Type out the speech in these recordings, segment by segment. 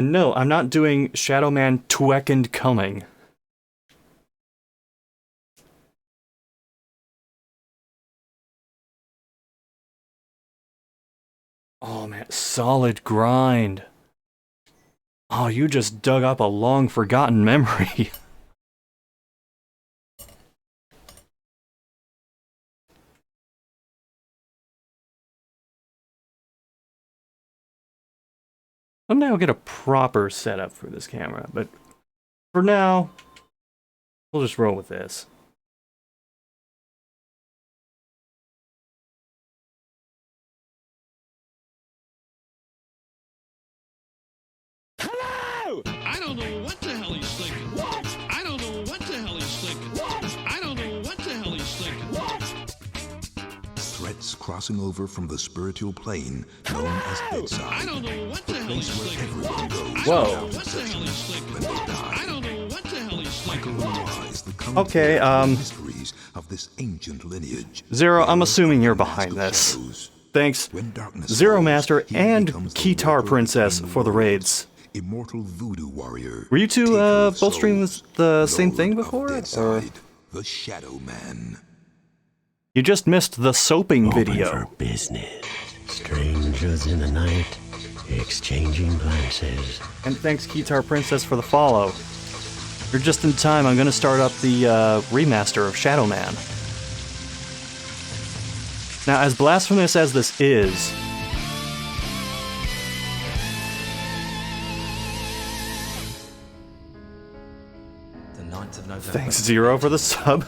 No, I'm not doing Shadow Man Twekend Coming. Oh man, solid grind. Oh, you just dug up a long forgotten memory. Someday I'll get a proper setup for this camera, but for now, we'll just roll with this. Hello! I don't know what the hell he's thinking. What? I don't know what the hell he's thinking. What? I don't know what the hell he's thinking. What? Threats crossing over from the spiritual plane known as bedside. I don't know what the hell he's thinking. Everyone goes Whoa. What the hell he's thinking. when they die. I don't know what the hell he's thinking. LeRoi is the Okay, mysteries of this ancient lineage. Zero, I'm assuming you're behind this. Thanks, When darkness Zero falls, Master he and becomes the Guitar worker Princess between for the worlds. raids. Immortal voodoo warrior. Were you two taker of both streaming souls, the same Lord thing of before? Or Deadside, the Shadow Man. you just missed the soaping Open video. for business. Strangers in the night, exchanging glances. And thanks, Guitar Princess, for the follow. You're just in time. I'm gonna start up the remaster of Shadow Man. Now, as blasphemous as this is, The 9th of November. thanks Zero for the sub.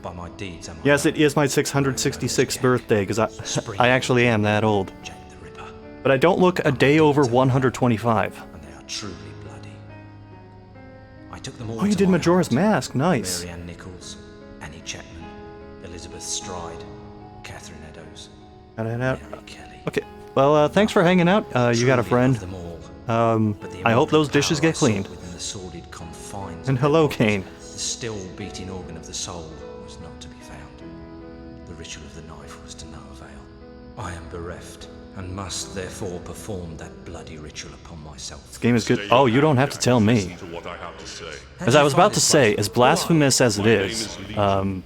By my deeds and my Yes, it is my 666th birthday, because I actually am that old. Jack the Ripper, But I don't look a day over 125. and they are truly bloody. I took them all Oh, you to did my Majora's heart. Mask, nice. Mary Ann Nichols, Annie Chapman, Elizabeth Stride, Catherine Eddowes, Gotta head out. Mary Kelly. Okay, well, thanks for hanging out. You got a Truly friend. love them all. But the I hope immortal those dishes power I get sought cleaned. within the sordid confines And of their hello, bodies, Kane. The still beating organ of the soul was not to be found. The ritual of the knife was to no avail. I am bereft, and must therefore perform that bloody ritual upon myself. This game is good. Oh, you don't have to tell me. To what I have to say. As I was about to say, as blasphemous as it My name is, Lee,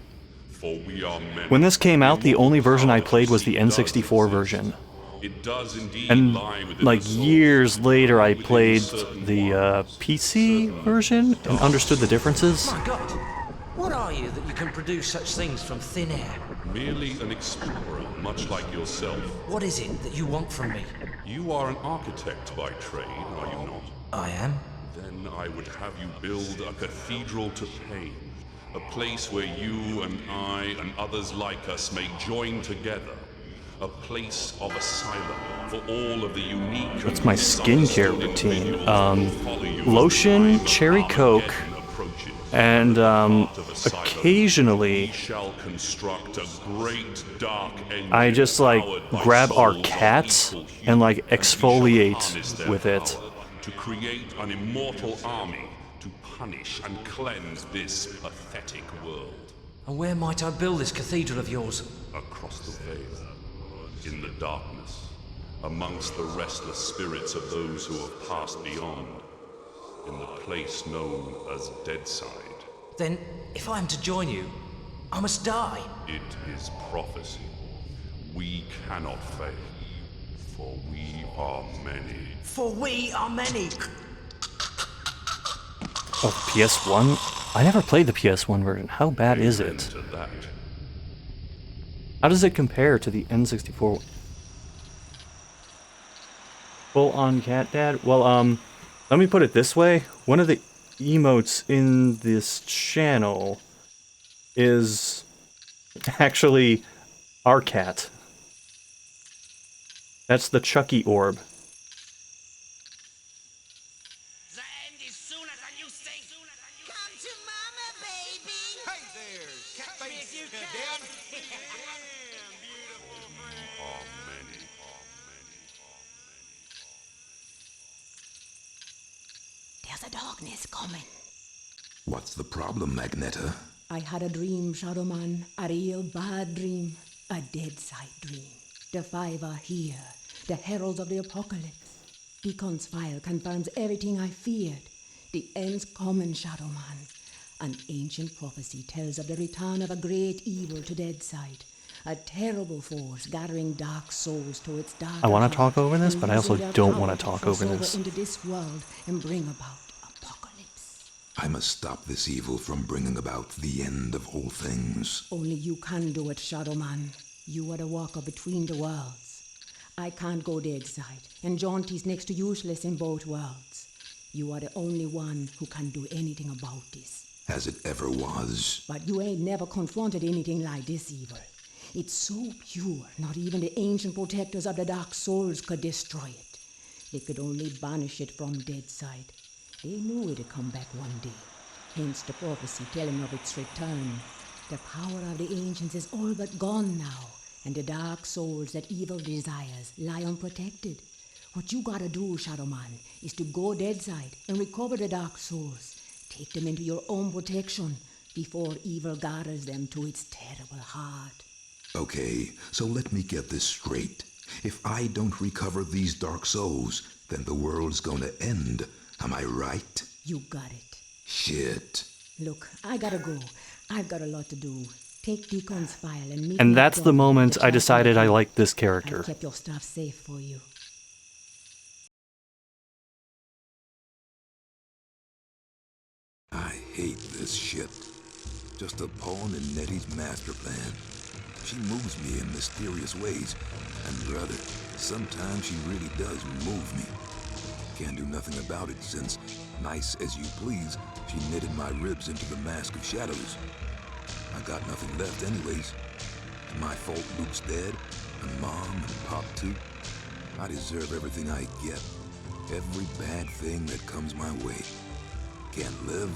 for we are many. when this came out, the only version I played was the N64 version. It does indeed And lie within like the soul, years later, I within played certain the ones, PC certain version and understood the differences. My God, what are you that you can produce such things from thin air? merely an explorer, much like yourself. What is it that you want from me? You are an architect by trade, are you not? I am. Then I would have you build a cathedral to pain, a place where you and I and others like us may join together, a place of asylum for all of the unique. That's my skincare routine. Lotion, cherry Coke, and occasionally shall construct a great dark engine I just like powered by grab our souls of cats equal and like hue, and we shall exfoliate harness their with it. power to create an immortal army to punish and cleanse this pathetic world. And where might I build this cathedral of yours? Across the veil, in the darkness, amongst the restless spirits of those who have passed beyond, in the place known as Deadside. Then, if I am to join you, I must die. It is prophecy. We cannot fail, for we are many. For we are many. Oh, PS1? I never played the PS1 version. How bad is Amen it? to that. How does it compare to the N64? Full on cat dad? Well, let me put it this way. One of the emotes in this channel is actually our cat. That's the Chucky orb. The end is sooner than you think. Come to mama, baby. Hey there, cat face. you Damn can. beautiful friend. Are many, There's a darkness coming. What's the problem, Magneta? I had a dream, Shadow Man. A real bad dream. A dead side dream. The five are here. The heralds of the apocalypse. Deacon's file confirms everything I feared. The end's coming, Shadow Man. An ancient prophecy tells of the return of a great evil to Deadside. A terrible force gathering dark souls to its dark. I want to talk over this, but I also don't want to talk over this. Into this world and bring about apocalypse. I must stop this evil from bringing about the end of all things. Only you can do it, Shadow Man. You are the walker between the worlds. I can't go Deadside, and Jaunty's next to useless in both worlds. You are the only one who can do anything about this. As it ever was. But you ain't never confronted anything like this evil. It's so pure, not even the ancient protectors of the Dark Souls could destroy it. They could only banish it from Deadside. They knew it'd come back one day. Hence the prophecy telling of its return. The power of the ancients is all but gone now, and the Dark Souls that evil desires lie unprotected. What you gotta do, Shadow Man, is to go Deadside and recover the Dark Souls. Take them into your own protection before evil gathers them to its terrible heart. Okay, so let me get this straight. If I don't recover these Dark Souls, then the world's gonna end. Am I right? You got it. Shit. Look, I gotta go. I've got a lot to do. Take Deacon's file and meet me And at that's the Jaunty moment at I decided I Jaunty. liked this I character. kept your stuff safe for you. I hate this shit. Just a pawn in Nettie's master plan. She moves me in mysterious ways. And brother, sometimes she really does move me. Can't do nothing about it since, nice as you please, she knitted my ribs into the mask of shadows. I got nothing left anyways. It's my fault Luke's dead, and Mom and Pop too. I deserve everything I get. Every bad thing that comes my way. Can't live,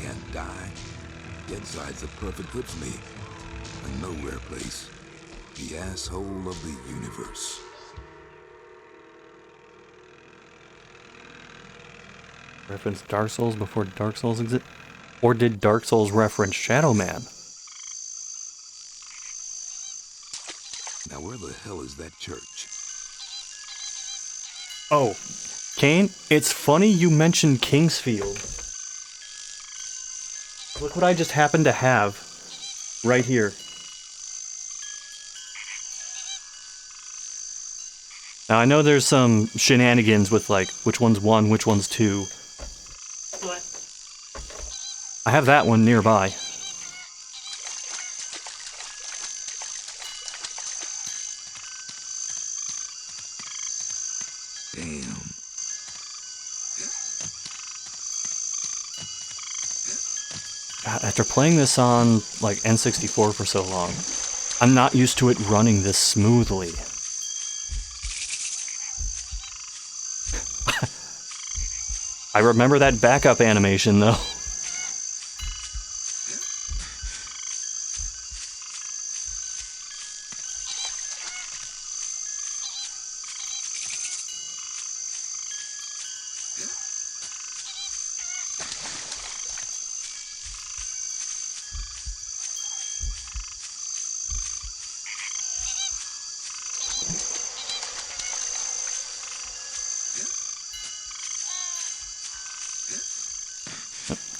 can't die. Deadside's the perfect hood for me. A nowhere place. The asshole of the universe. Reference Dark Souls before Dark Souls exist? Or did Dark Souls reference Shadow Man? Now where the hell is that church? Oh, Kane, it's funny you mentioned Kingsfield. Look what I just happened to have right here. Now I know there's some shenanigans with like which one's 1, which one's 2. But I have that one nearby. Damn. God, after playing this on like N64 for so long, I'm not used to it running this smoothly. I remember that backup animation though.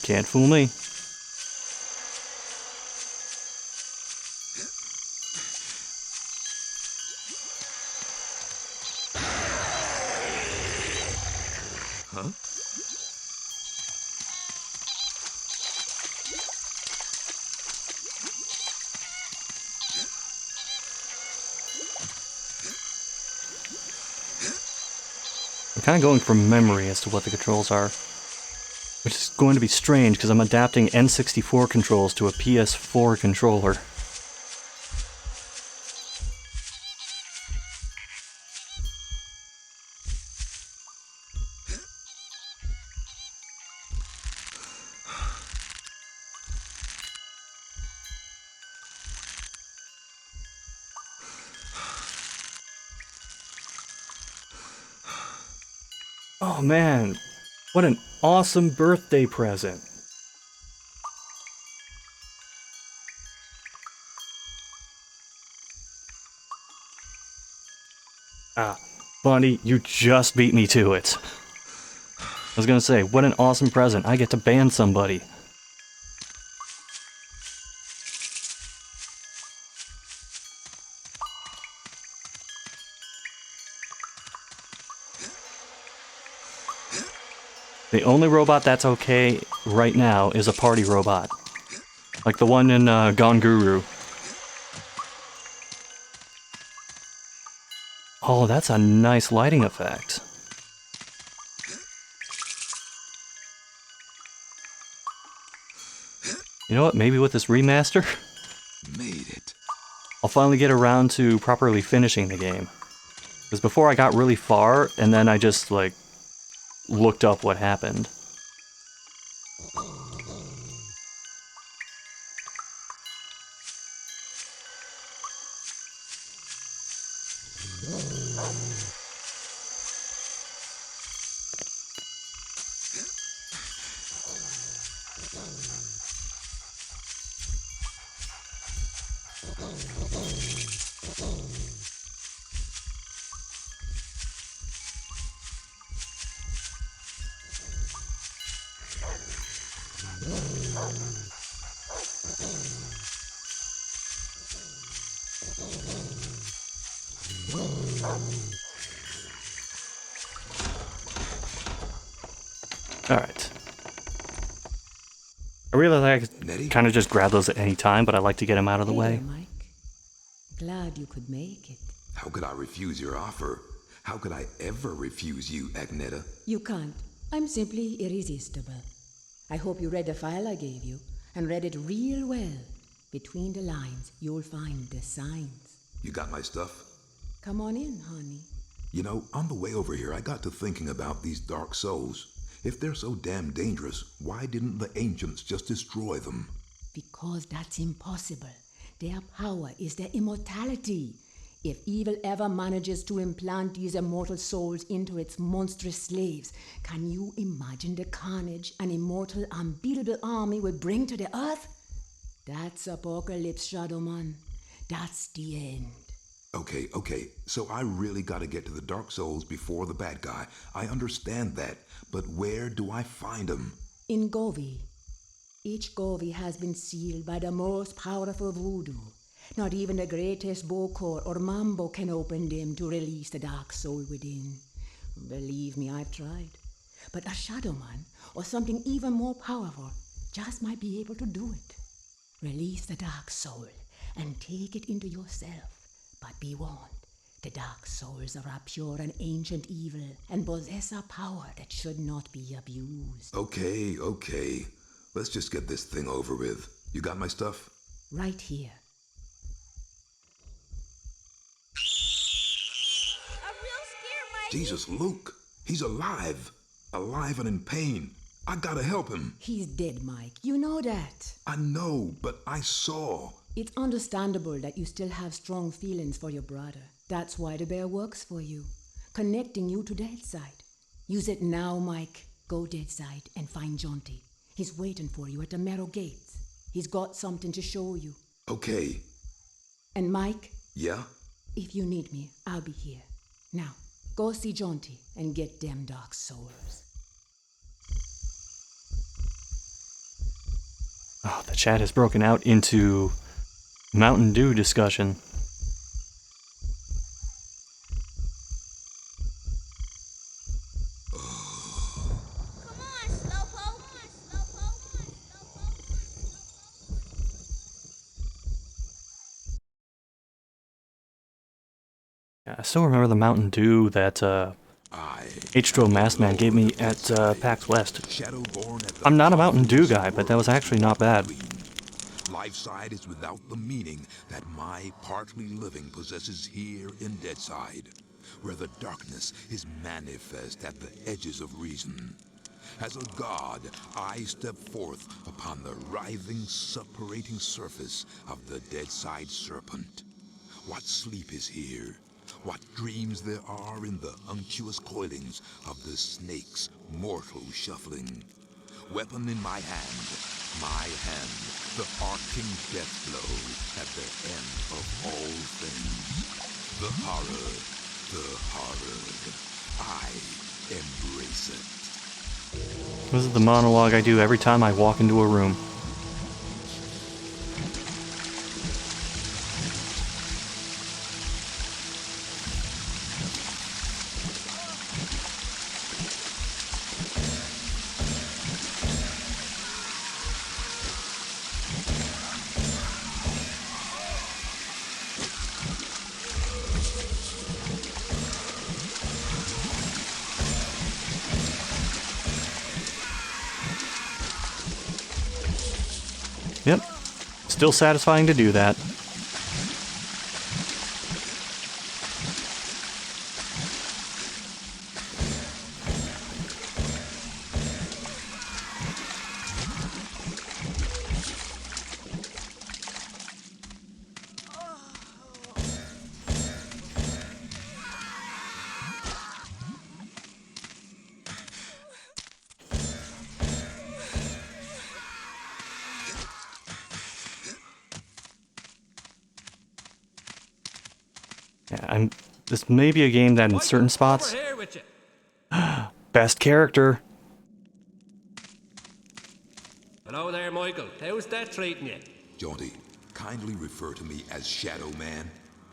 Can't fool me. Huh? I'm kind of going from memory as to what the controls are. Which is going to be strange because I'm adapting N64 controls to a PS4 controller. Oh man, what an awesome birthday present. Ah, Bunny, you just beat me to it. I was gonna say, what an awesome present. I get to ban somebody. The only robot that's okay right now is a party robot. Like the one in Gone Guru. Oh, that's a nice lighting effect. You know what? Maybe with this remaster, Made it. I'll finally get around to properly finishing the game. Because before I got really far, and then I just, like, looked up what happened. Alright. I realize I could kind of just grab those at any time, but I like to get them out of the way. Hey there, Mike. Glad you could make it. How could I refuse your offer? How could I ever refuse you, Agneta? You can't. I'm simply irresistible. I hope you read the file I gave you, and read it real well. Between the lines, you'll find the signs. You got my stuff? Come on in, honey. You know, on the way over here, I got to thinking about these dark souls. If they're so damn dangerous, why didn't the ancients just destroy them? Because that's impossible. Their power is their immortality. If evil ever manages to implant these immortal souls into its monstrous slaves, can you imagine the carnage an immortal, unbeatable army would bring to the earth? That's apocalypse, Shadowman. That's the end. Okay, so I really gotta get to the Dark Souls before the bad guy. I understand that, but where do I find him? In Govi. Each Govi has been sealed by the most powerful voodoo. Not even the greatest Bokor or Mambo can open them to release the dark soul within. Believe me, I've tried. But a Shadowman, or something even more powerful, just might be able to do it. Release the dark soul and take it into yourself. But be warned, the dark souls are a pure and ancient evil and possess a power that should not be abused. Okay. Let's just get this thing over with. You got my stuff? Right here. A real scare, Mikey. Jesus, Luke! He's alive! Alive and in pain. I gotta help him. He's dead, Mike. You know that. I know, but I saw. It's understandable that you still have strong feelings for your brother. That's why the bear works for you, connecting you to Deadside. Use it now, Mike. Go Deadside and find Jaunty. He's waiting for you at the Marrow Gates. He's got something to show you. Okay. And Mike? Yeah? If you need me, I'll be here. Now, go see Jaunty and get them dark souls. Oh, the chat has broken out into Mountain Dew discussion. Come on, Slowpoke. Yeah, I still remember the Mountain Dew that H2O Masked Man gave me at PAX West. I'm not a Mountain Dew guy, but that was actually not bad. Lifeside is without the meaning that my partly living possesses here in Deadside, where the darkness is manifest at the edges of reason. As a god, I step forth upon the writhing, suppurating surface of the Deadside Serpent. What sleep is here? What dreams there are in the unctuous coilings of the snake's mortal shuffling? Weapon in my hand, the arcing death blow at the end of all things. The horror, The horror. I embrace it. This is the monologue I do every time I walk into a room. Yep. Still satisfying to do that. Yeah, this may be a game that in certain spots... Over here with you. Best character. Hello there, Michael. How's that treating you? Jaunty, kindly refer to me as Shadow Man.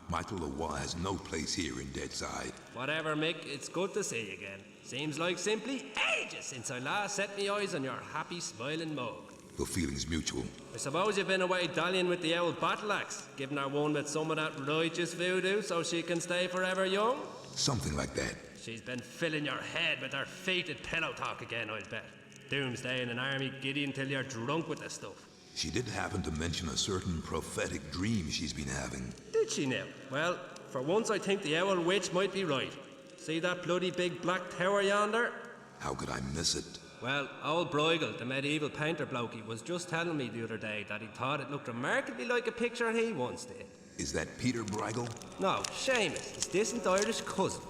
Michael LeRoi has no place here in Deadside. Whatever, Mick. It's good to see you again. Seems like simply ages since I last set me eyes on your happy, smiling mug. The feeling's mutual. I suppose you've been away dallying with the old battle axe, giving her one with some of that righteous voodoo so she can stay forever young? Something like that. She's been filling your head with her fated pillow talk again, I'll bet. Doomsday in an army giddy until you're drunk with the stuff. She did happen to mention a certain prophetic dream she's been having. Did she now? Well, for once I think the owl witch might be right. See that bloody big black tower yonder? How could I miss it? Well, old Bruegel, the medieval painter blokey, was just telling me the other day that he thought it looked remarkably like a picture he once did. Is that Peter Bruegel? No, Seamus, his distant Irish cousin.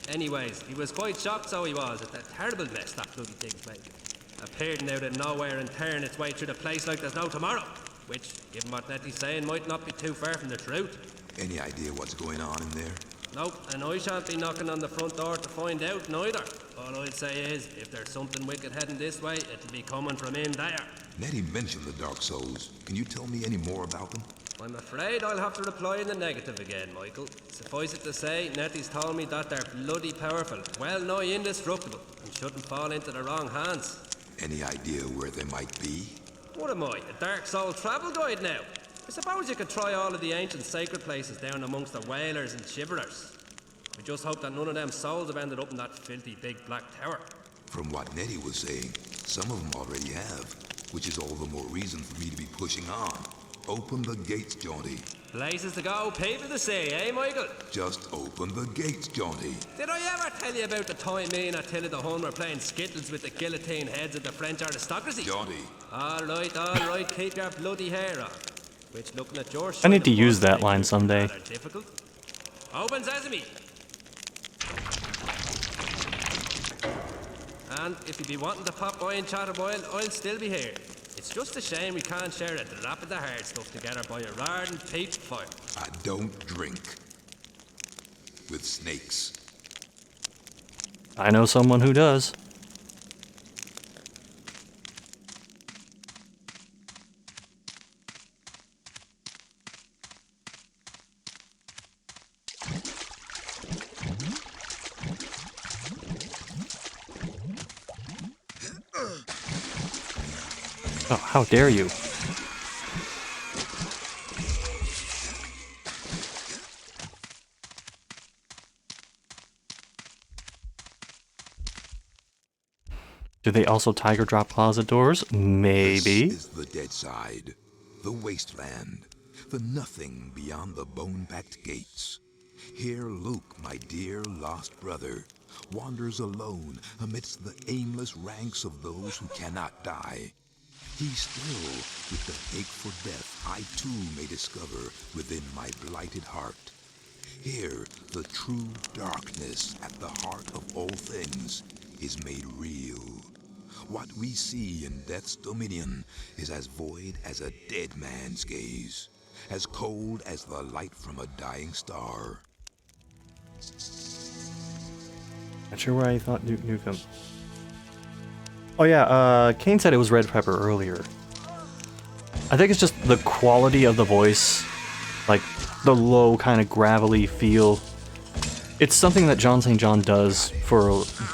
Anyways, he was quite shocked, so he was, at the terrible mess that bloody thing's making. Appearing out of nowhere and tearing its way through the place like there's no tomorrow. Which, given what Nettie's saying, might not be too far from the truth. Any idea what's going on in there? Nope, and I shan't be knocking on the front door to find out neither. All I'd say is, if there's something wicked heading this way, it'll be coming from in there. Nettie mentioned the Dark Souls. Can you tell me any more about them? I'm afraid I'll have to reply in the negative again, Michael. Suffice it to say, Nettie's told me that they're bloody powerful, well nigh indestructible, and shouldn't fall into the wrong hands. Any idea where they might be? What am I, a Dark Soul travel guide now? I suppose you could try all of the ancient sacred places down amongst the whalers and shiverers. I just hope that none of them souls have ended up in that filthy big black tower. From what Nettie was saying, some of them already have, which is all the more reason for me to be pushing on. Open the gates, Jaunty. Places to go, people to see, eh, Michael? Just open the gates, Jaunty. Did I ever tell you about the time me and Attila the Hun were playing skittles with the guillotine heads of the French aristocracy? Jaunty. All right, keep your bloody hair on. Which, looking at your I need to side of use the that wall, line someday. rather difficult. Open sesame. And if you be wanting to pop by and chat a while, I'll still be here. It's just a shame we can't share a drop of the hard stuff together by a roaring peat fire. I don't drink with snakes. I know someone who does. Oh, how dare you! Do they also tiger drop closet doors? Maybe. This is the dead side, the wasteland, the nothing beyond the bone-packed gates. Here Luke, my dear lost brother, wanders alone amidst the aimless ranks of those who cannot die. He still, with the ache for death, I too may discover within my blighted heart. Here, the true darkness at the heart of all things is made real. What we see in Death's dominion is as void as a dead man's gaze, as cold as the light from a dying star. Not sure where I thought Duke Nukem. Oh yeah, Kane said it was red pepper earlier. I think it's just the quality of the voice, like the low kind of gravelly feel. It's something that John St. John does for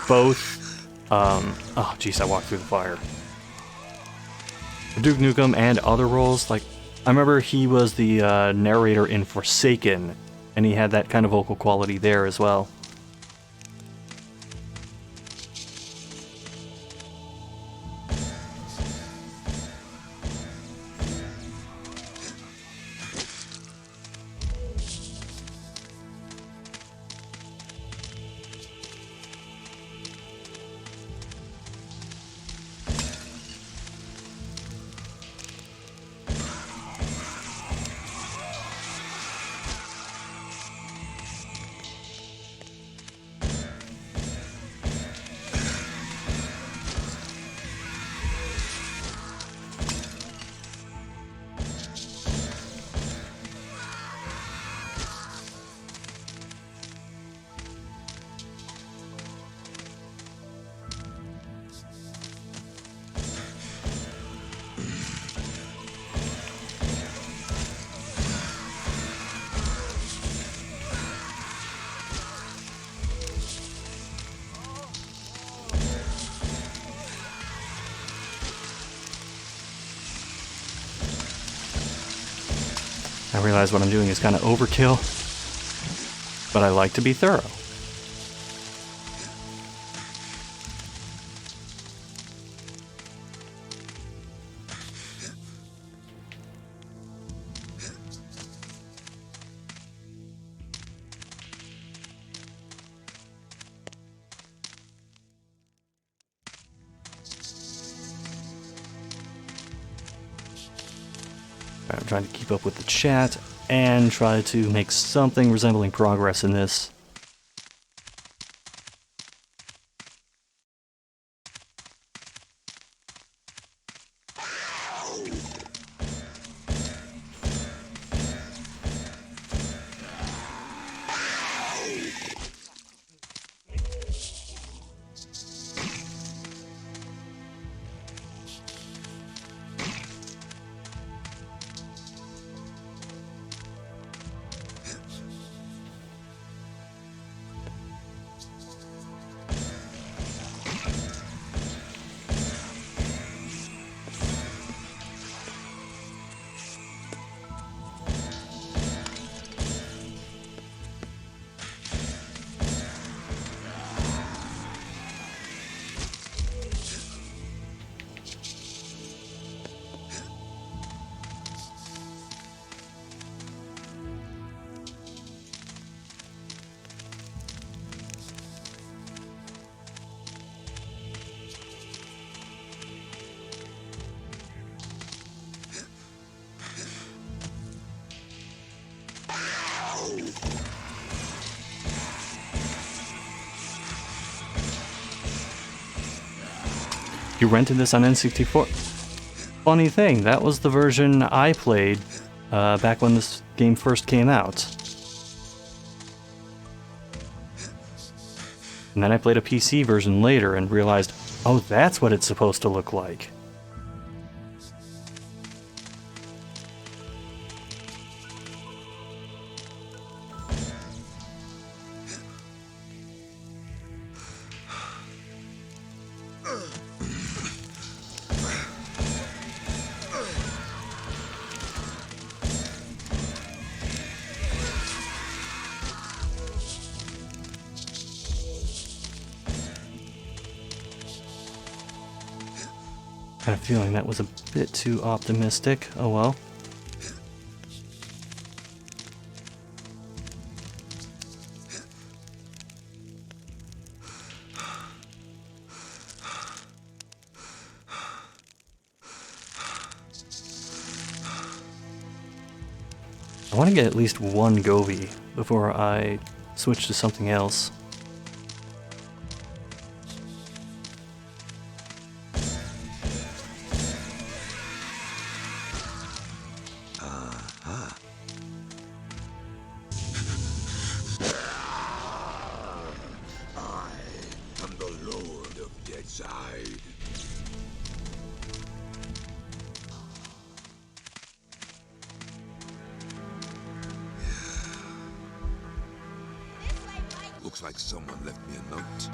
both, oh jeez, I walked through the fire. Duke Nukem and other roles, like, I remember he was the narrator in Forsaken, and he had that kind of vocal quality there as well. I realize what I'm doing is kind of overkill, but I like to be thorough. I'm trying to keep up with the chat and try to make something resembling progress in this. You rented this on N64? Funny thing, that was the version I played back when this game first came out. And then I played a PC version later and realized, oh, that's what it's supposed to look like. I had a feeling that was a bit too optimistic. Oh well. I want to get at least one Gobi before I switch to something else. Looks like someone left me a note.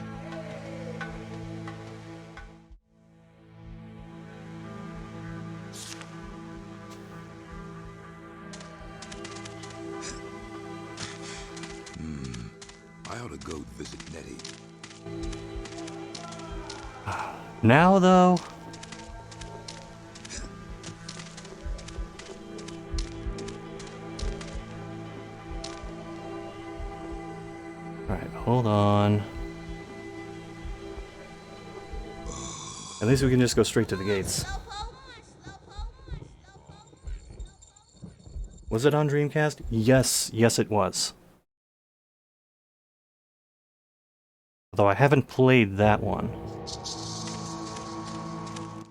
I ought to go visit Nettie. Now, though... Alright, hold on. At least we can just go straight to the gates. Was it on Dreamcast? Yes, yes it was. Although I haven't played that one.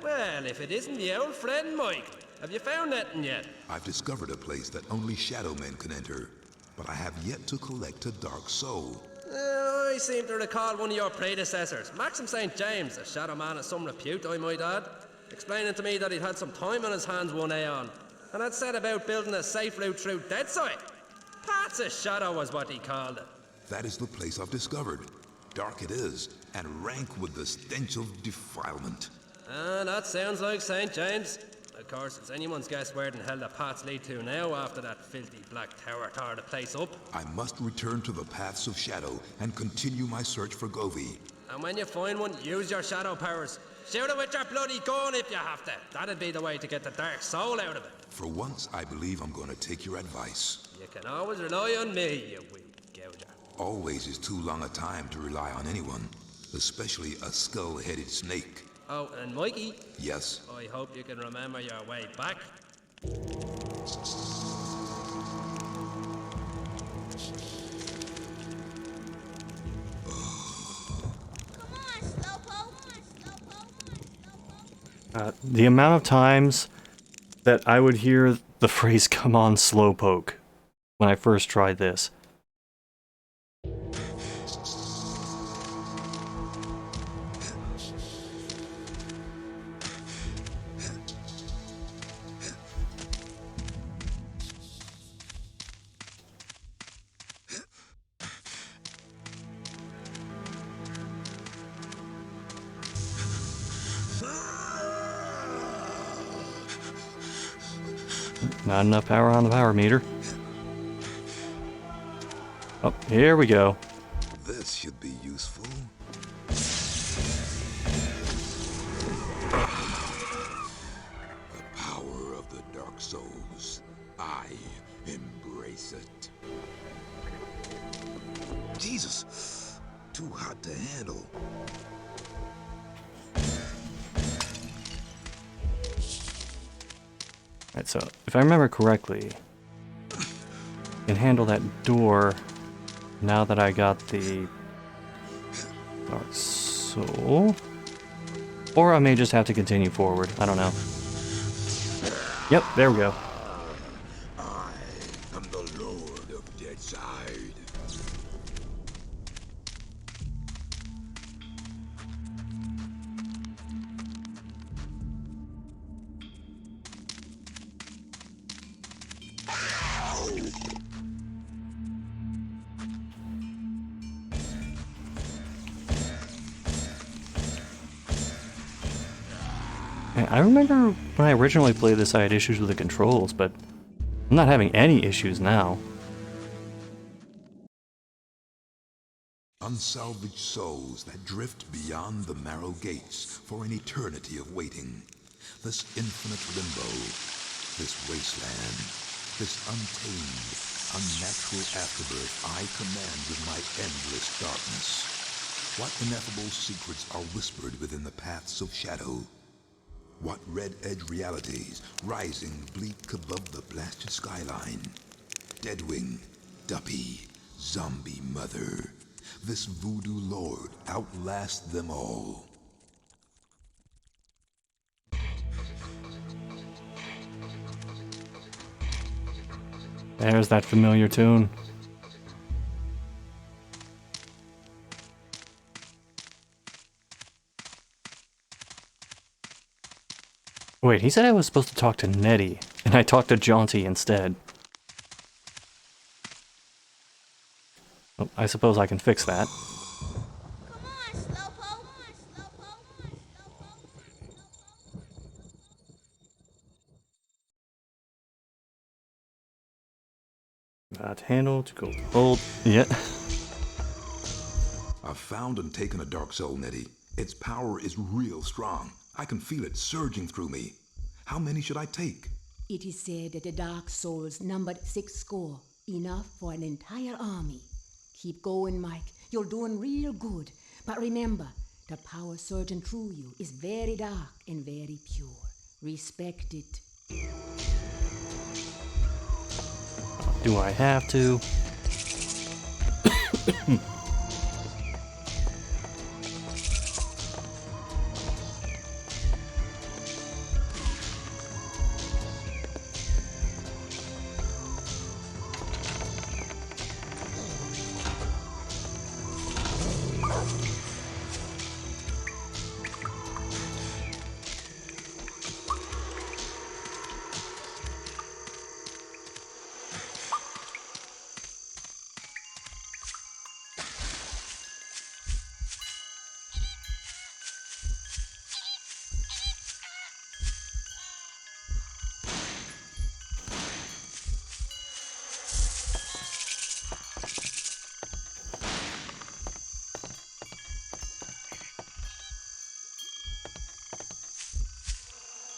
Well, if it isn't the old friend Mike, have you found anything yet? I've discovered a place that only shadow men can enter, but I have yet to collect a dark soul. I seem to recall one of your predecessors, Maxim St. James, a shadow man of some repute, I might add, explaining to me that he'd had some time on his hands one aeon, and had set about building a safe route through Deadside. Paths of Shadow was what he called it. That is the place I've discovered. Dark it is, and rank with the stench of defilement. That sounds like St. James. Of course, it's anyone's guess where in hell the paths lead to now after that filthy black tower tore the place up. I must return to the paths of shadow and continue my search for Govey. And when you find one, use your shadow powers. Shoot it with your bloody gun if you have to. That'd be the way to get the dark soul out of it. For once, I believe I'm going to take your advice. You can always rely on me, you wee gouger. Always is too long a time to rely on anyone, especially a skull-headed snake. Oh, and Mikey? Yes? I hope you can remember your way back. The amount of times that I would hear the phrase "come on, slowpoke" when I first tried this. Not enough power on the power meter. Oh, here we go. This should be useful. The power of the Dark Souls. I embrace it. Jesus! Too hot to handle. Alright, so if I remember correctly, I can handle that door now that I got the Dark Soul. Or I may just have to continue forward. I don't know. Yep, there we go. I am the Lord of Deadside. I remember when I originally played this I had issues with the controls, but I'm not having any issues now. Unsalvaged souls that drift beyond the marrow gates for an eternity of waiting. This infinite limbo, this wasteland, this untamed, unnatural afterbirth I command with my endless darkness. What ineffable secrets are whispered within the paths of shadow? What red-edge realities rising bleak above the blasted skyline? Deadwing, Duppy, Zombie Mother. This voodoo lord outlasts them all. There's that familiar tune. Wait, he said I was supposed to talk to Nettie, and I talked to Jaunty instead. Oh, I suppose I can fix that. Come on, Slowpoke. That handle to go hold. Yeah. I've found and taken a dark soul, Nettie. Its power is real strong. I can feel it surging through me. How many should I take? It is said that the dark souls numbered 6 score, enough for an entire army. Keep going, Mike. You're doing real good. But remember, the power surging through you is very dark and very pure. Respect it. Do I have to?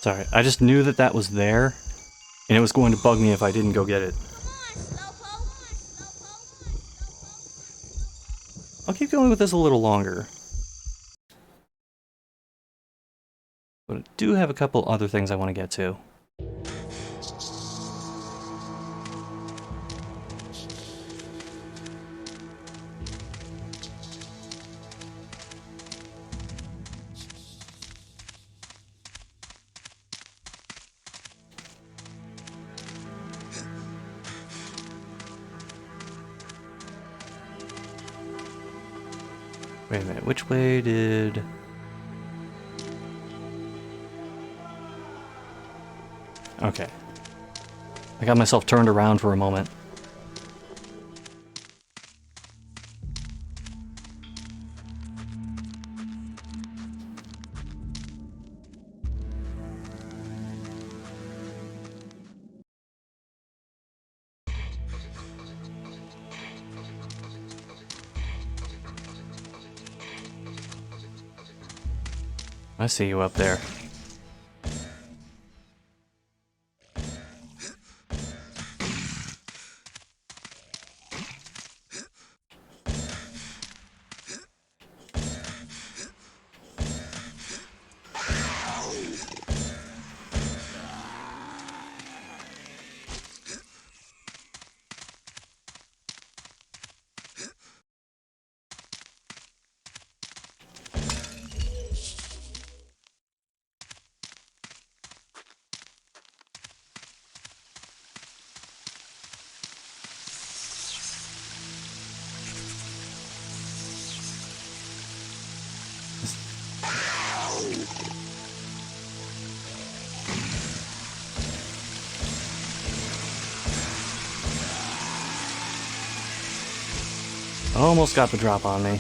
Sorry, I just knew that that was there, and it was going to bug me if I didn't go get it. I'll keep going with this a little longer. But I do have a couple other things I want to get to. Wait a minute, which way did... Okay. I got myself turned around for a moment. I see you up there. Almost got the drop on me.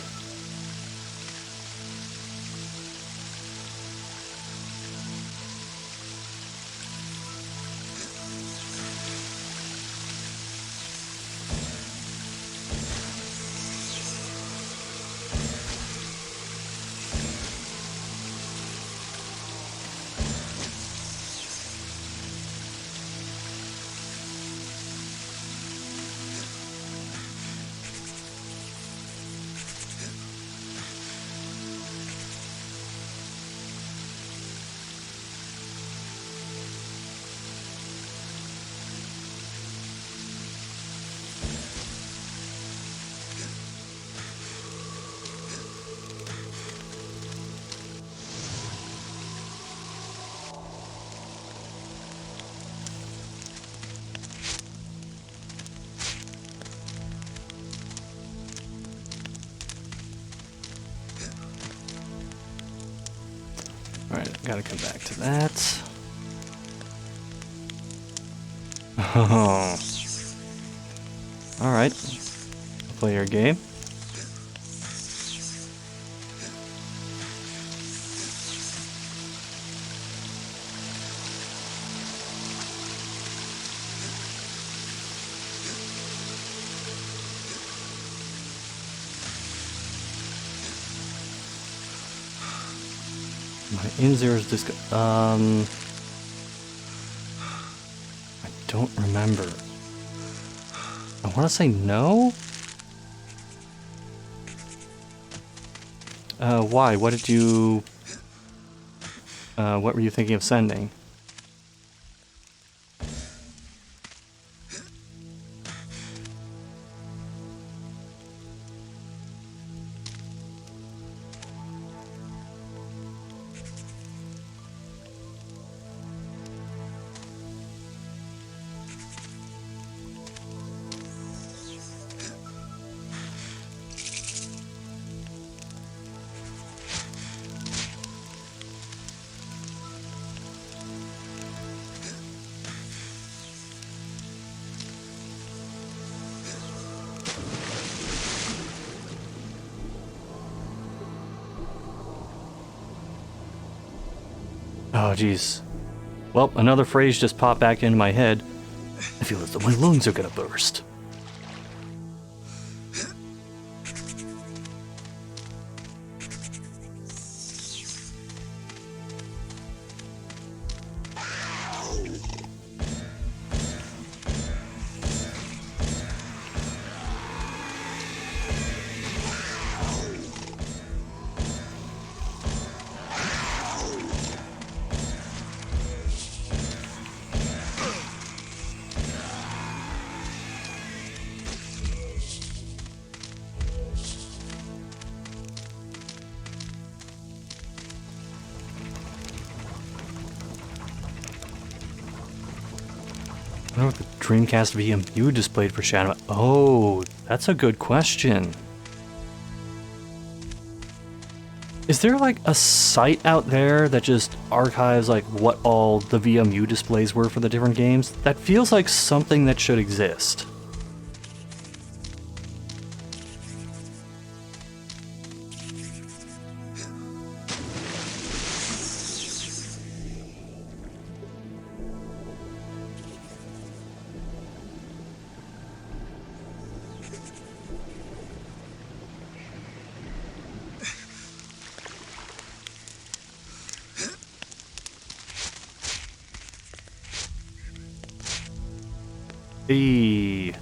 Alright, gotta come back to that. Oh. Alright. multiplayer game. My in-zero's disc. I don't remember. I want to say no? Why? What did you... what were you thinking of sending? Oh, jeez. Well, another phrase just popped back into my head. I feel as though my lungs are gonna burst. I wonder what the Dreamcast VMU displayed for Shadow. Oh, that's a good question. Is there like a site out there that just archives like what all the VMU displays were for the different games? That feels like something that should exist. Hey.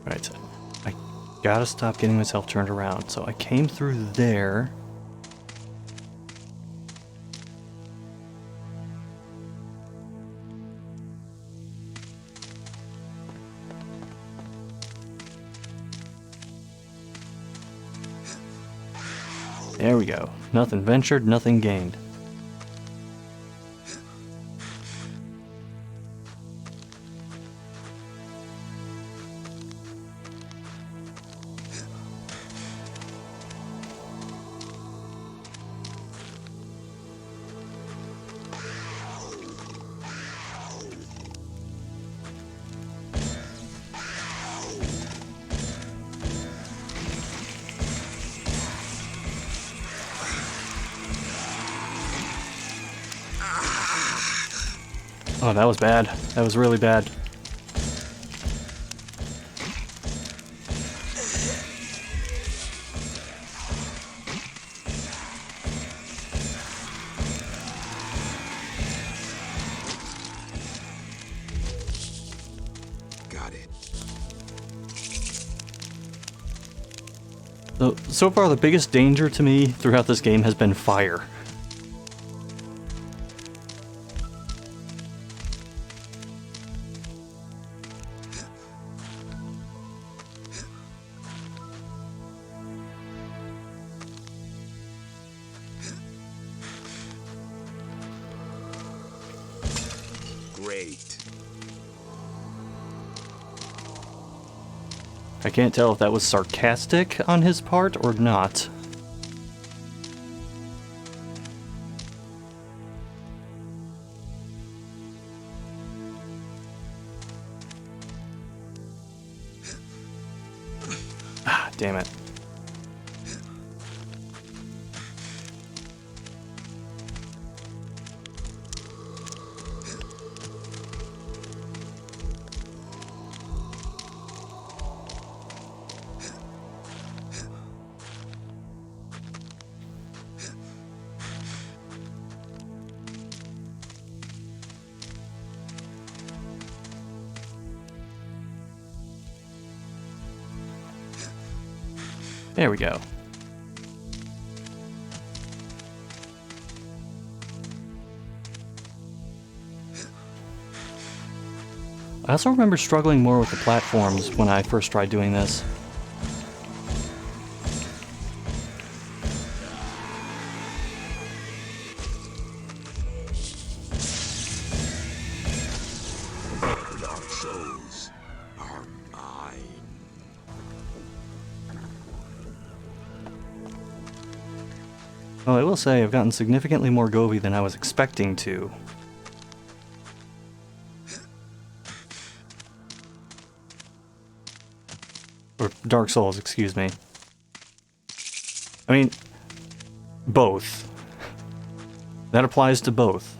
Right, so I gotta stop getting myself turned around. So I came through there. There we go. Nothing ventured, nothing gained. Oh, that was bad. That was really bad. So far, the biggest danger to me throughout this game has been fire. Great. I can't tell if that was sarcastic on his part or not. Ah, damn it. There we go. I also remember struggling more with the platforms when I first tried doing this. Dark souls are mine. Well, I will say I've gotten significantly more Gobi than I was expecting to. Or Dark Souls, excuse me. I mean, both. That applies to both.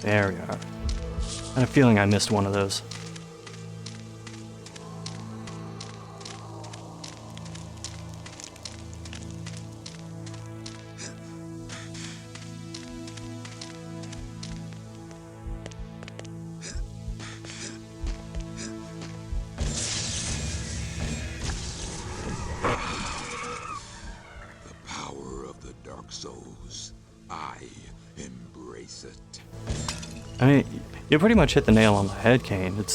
There we are. I had a feeling I missed one of those. The power of the Dark Souls. I embrace it. I mean, you pretty much hit the nail on the head, Kane.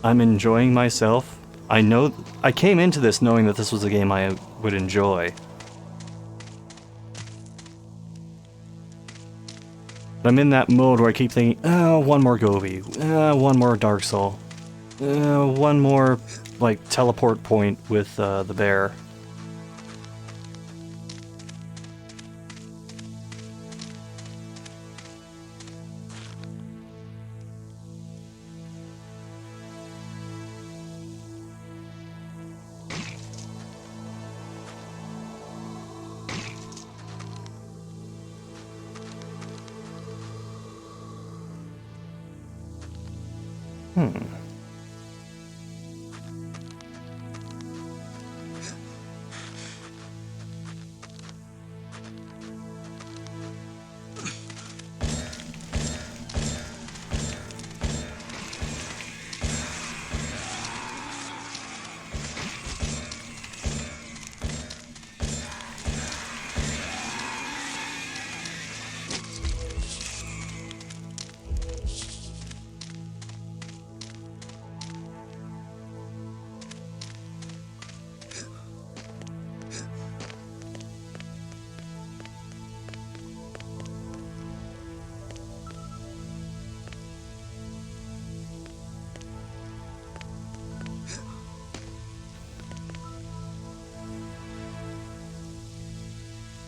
I'm enjoying myself. I came into this knowing that this was a game I would enjoy. But I'm in that mode where I keep thinking, oh, one more Gobi, one more Dark Soul, one more, like, teleport point with the bear.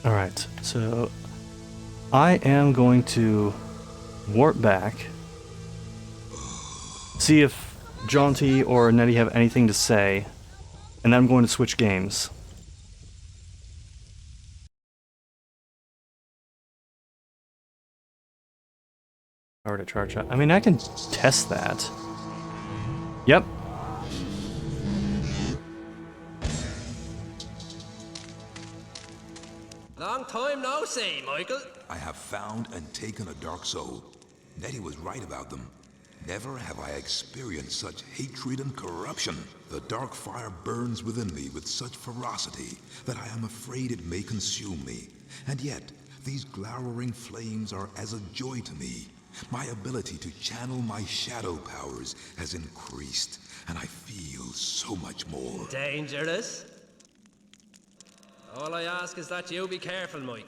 Alright, so I am going to warp back, see if Jaunty or Nettie have anything to say, and then I'm going to switch games. Power to charge up. I mean, I can test that. Yep. Long time no see, Michael. I have found and taken a dark soul. Nettie was right about them. Never have I experienced such hatred and corruption. The dark fire burns within me with such ferocity that I am afraid it may consume me. And yet, these glowering flames are as a joy to me. My ability to channel my shadow powers has increased, and I feel so much more. Dangerous? All I ask is that you be careful, Mikey.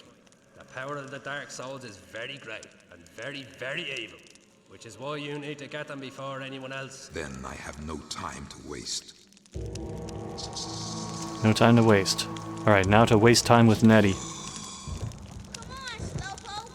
The power of the Dark Souls is very great and very, very evil, which is why you need to get them before anyone else. Then I have no time to waste. No time to waste. Alright, now to waste time with Nettie. Come on, Slowpoke.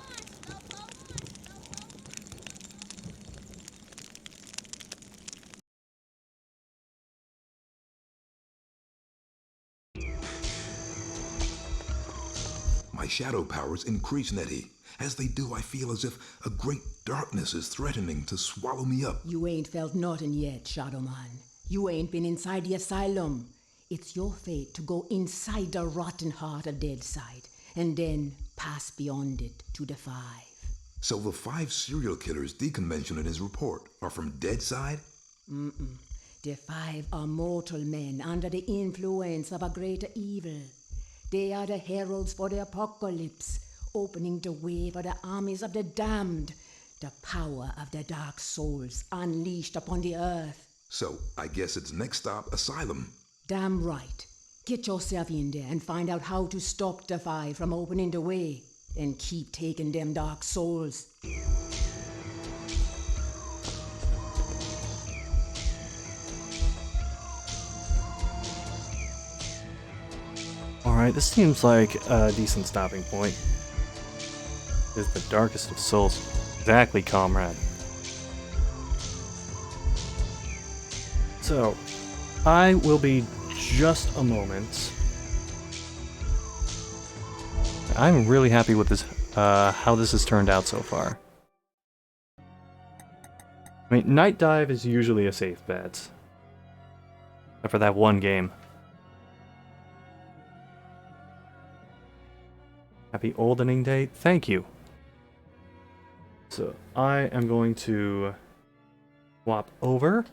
My shadow powers increase, Nettie. As they do, I feel as if a great darkness is threatening to swallow me up. You ain't felt nothing yet, Shadow Man. You ain't been inside the asylum. It's your fate to go inside the rotten heart of Deadside, and then pass beyond it to the 5. So the 5 serial killers Deacon mentioned in his report are from Deadside? The 5 are mortal men under the influence of a greater evil. They are the heralds for the apocalypse, opening the way for the armies of the damned, the power of the dark souls unleashed upon the earth. So I guess it's next stop Asylum. Damn right. Get yourself in there and find out how to stop the 5 from opening the way, and keep taking them dark souls. Alright, this seems like a decent stopping point. Is the darkest of souls. Exactly, comrade. So, I will be just a moment. I'm really happy with this, how this has turned out so far. I mean, Night Dive is usually a safe bet. Except for that one game. Happy Oldening Day. Thank you. So, I am going to swap over.